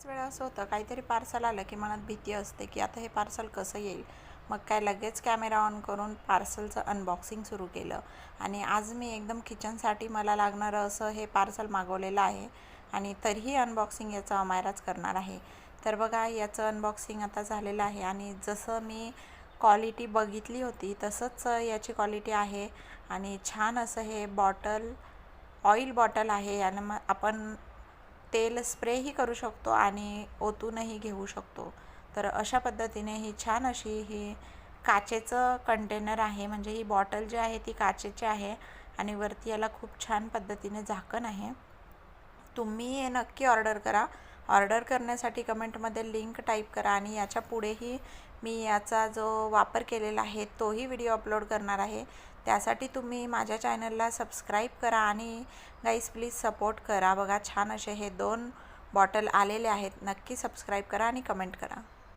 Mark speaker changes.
Speaker 1: वेळा असं होतं काहीतरी पार्सल आलं की मनात भीती असते की आता हे पार्सल कसं येईल. मग काय लगेच कॅमेरा ऑन करून पार्सलचं अनबॉक्सिंग सुरू केलं. आणि आज मी एकदम किचनसाठी मला लागणारं असं हे पार्सल मागवलेलं आहे आणि तरीही अनबॉक्सिंग याचं अमायराच करणार आहे. तर बघा, याचं अनबॉक्सिंग आता झालेलं आहे आणि जसं मी क्वालिटी बघितली होती तसंच याची क्वालिटी आहे. आणि छान असं हे बॉटल, ऑइल बॉटल आहे. यानं मग आपण तेल स्प्रेही करू शकतो आणि ओतूनही घेऊ शकतो. तर अशा पद्धतीने ही छान अशी ही काचेचं कंटेनर आहे. म्हणजे ही बॉटल जी आहे ती काचेची आहे आणि वरती याला खूप छान पद्धतीने झाकण आहे. तुम्ही हे नक्की ऑर्डर करा. ऑर्डर करण्यासाठी कमेंटमध्ये लिंक टाईप करा आणि याच्या पुढेही मी याचा जो वापर केलेला आहे तोही व्हिडिओ अपलोड करणार आहे. त्यासाठी तुम्ही माझ्या चॅनलला सबस्क्राईब करा आणि गाईज प्लीज सपोर्ट करा. बघा, छान असे हे 2 बॉटल आलेले आहेत. नक्की सबस्क्राईब करा आणि कमेंट करा.